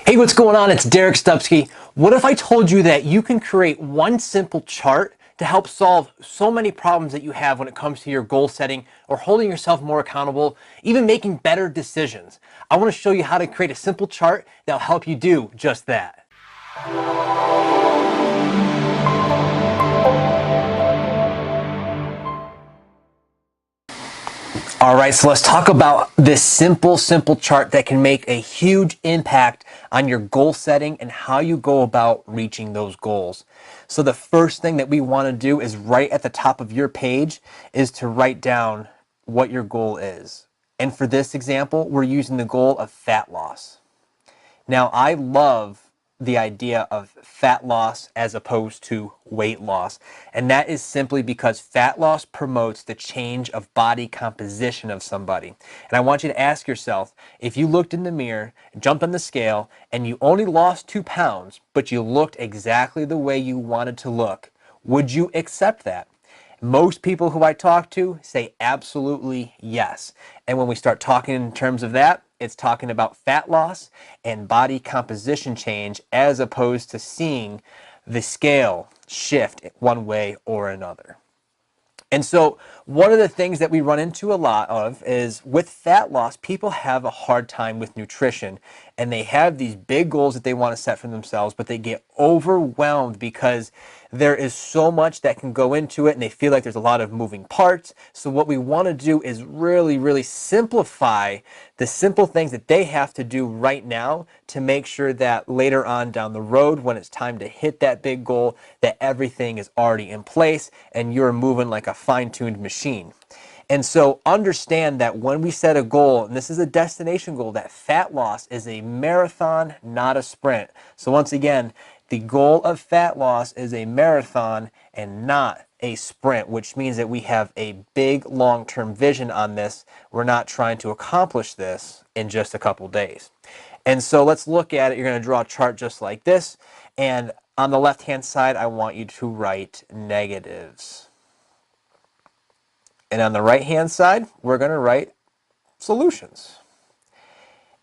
Hey, what's going on? It's Derek Stupski. What if I told you that you can create one simple chart to help solve so many problems that you have when it comes to your goal setting or holding yourself more accountable, even making better decisions? I want to show you how to create a simple chart that'll help you do just that. All right, so let's talk about this simple chart that can make a huge impact on your goal setting and how you go about reaching those goals. So the first thing that we want to do is right at the top of your page is to write down what your goal is. And for this example, we're using the goal of fat loss. Now, I love the idea of fat loss as opposed to weight loss. And that is simply because fat loss promotes the change of body composition of somebody. And I want you to ask yourself, if you looked in the mirror, jumped on the scale, and you only lost 2 pounds, but you looked exactly the way you wanted to look, would you accept that? Most people who I talk to say absolutely yes. And when we start talking in terms of that, it's talking about fat loss and body composition change as opposed to seeing the scale shift one way or another. And so one of the things that we run into a lot of is with fat loss, people have a hard time with nutrition and they have these big goals that they want to set for themselves, but they get overwhelmed because there is so much that can go into it and they feel like there's a lot of moving parts. So what we want to do is really simplify the simple things that they have to do right now to make sure that later on down the road, when it's time to hit that big goal, that everything is already in place and you're moving like a fine-tuned machine. And so understand that when we set a goal, and this is a destination goal, that fat loss is a marathon, not a sprint. So once again, the goal of fat loss is a marathon and not a sprint, which means that we have a big long-term vision on this. We're not trying to accomplish this in just a couple days. And so let's look at it. You're going to draw a chart just like this. And on the left-hand side, I want you to write negatives. And on the right-hand side, we're going to write solutions.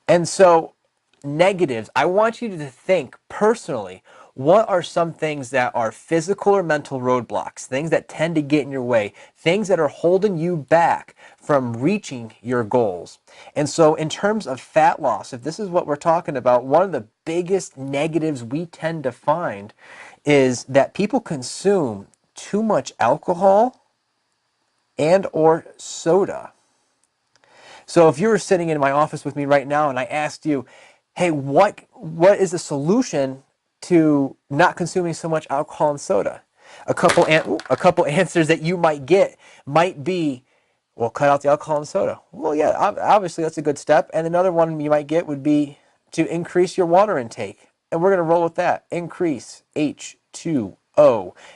And so negatives, I want you to think personally, what are some things that are physical or mental roadblocks, things that tend to get in your way, things that are holding you back from reaching your goals? And so in terms of fat loss, if this is what we're talking about, one of the biggest negatives we tend to find is that people consume too much alcohol and or soda. So if you were sitting in my office with me right now and I asked you, hey, what is the solution to not consuming so much alcohol and soda? A couple answers that you might get might be, well, cut out the alcohol and soda. Well, yeah, obviously that's a good step. And another one you might get would be to increase your water intake. And we're going to roll with that. Increase H2O.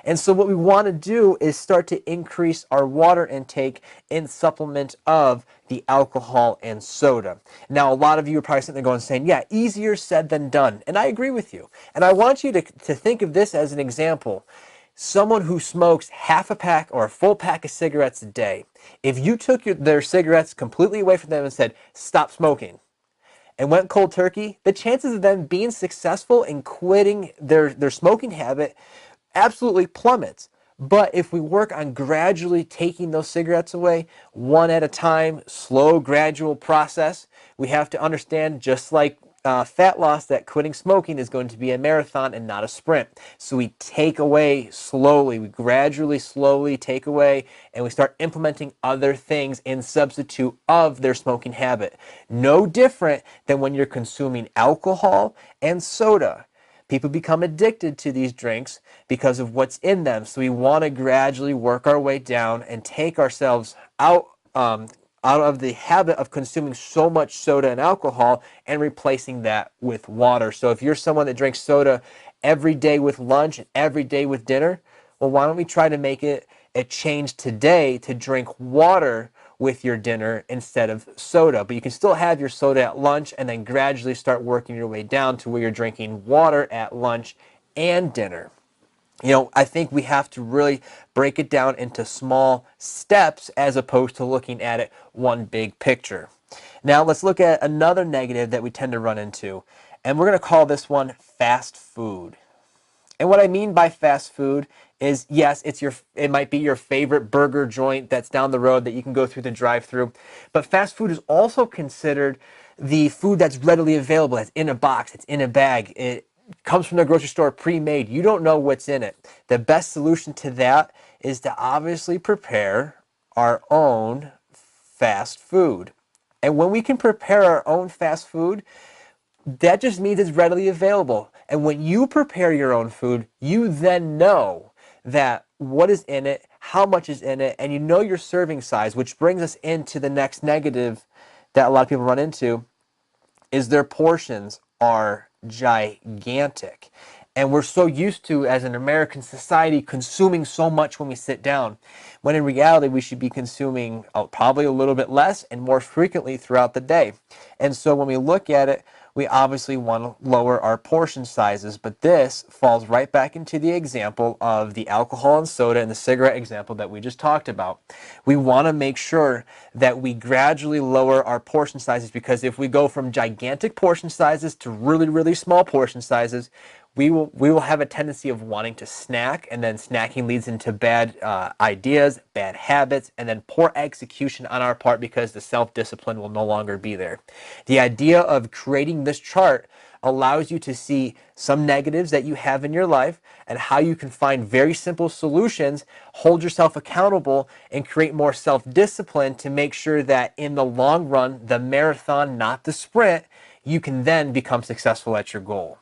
And so what we want to do is start to increase our water intake in supplement of the alcohol and soda. Now, a lot of you are probably sitting there going saying, yeah, easier said than done. And I agree with you. And I want you to think of this as an example. Someone who smokes half a pack or a full pack of cigarettes a day, if you took their cigarettes completely away from them and said, stop smoking, and went cold turkey, the chances of them being successful in quitting their smoking habit absolutely plummets. But if we work on gradually taking those cigarettes away, one at a time, slow, gradual process, we have to understand, just like fat loss, that quitting smoking is going to be a marathon and not a sprint. So we take away slowly, we gradually, slowly take away, and we start implementing other things in substitute of their smoking habit. No different than when you're consuming alcohol and soda. People become addicted to these drinks because of what's in them. So we want to gradually work our way down and take ourselves out of the habit of consuming so much soda and alcohol and replacing that with water. So if you're someone that drinks soda every day with lunch and every day with dinner, well, why don't we try to make it a change today to drink water with your dinner instead of soda? But you can still have your soda at lunch and then gradually start working your way down to where you're drinking water at lunch and dinner. You know, I think we have to really break it down into small steps as opposed to looking at it one big picture. Now let's look at another negative that we tend to run into, And we're going to call this one fast food. And what I mean by fast food is, yes, it might be your favorite burger joint that's down the road that you can go through the drive-through. But fast food is also considered the food that's readily available. It's in a box, it's in a bag, it comes from the grocery store pre-made. You don't know what's in it. The best solution to that is to obviously prepare our own fast food. And when we can prepare our own fast food, that just means it's readily available. And when you prepare your own food, you then know that what is in it, how much is in it, and you know your serving size, which brings us into the next negative that a lot of people run into, is their portions are gigantic. And we're so used to, as an American society, consuming so much when we sit down, when in reality we should be consuming probably a little bit less and more frequently throughout the day. And so when we look at it, we obviously want to lower our portion sizes, but this falls right back into the example of the alcohol and soda and the cigarette example that we just talked about. We want to make sure that we gradually lower our portion sizes, because if we go from gigantic portion sizes to really, really small portion sizes, we will have a tendency of wanting to snack, and then snacking leads into bad ideas, bad habits, and then poor execution on our part because the self-discipline will no longer be there. The idea of creating this chart allows you to see some negatives that you have in your life and how you can find very simple solutions, hold yourself accountable, and create more self-discipline to make sure that in the long run, the marathon, not the sprint, you can then become successful at your goal.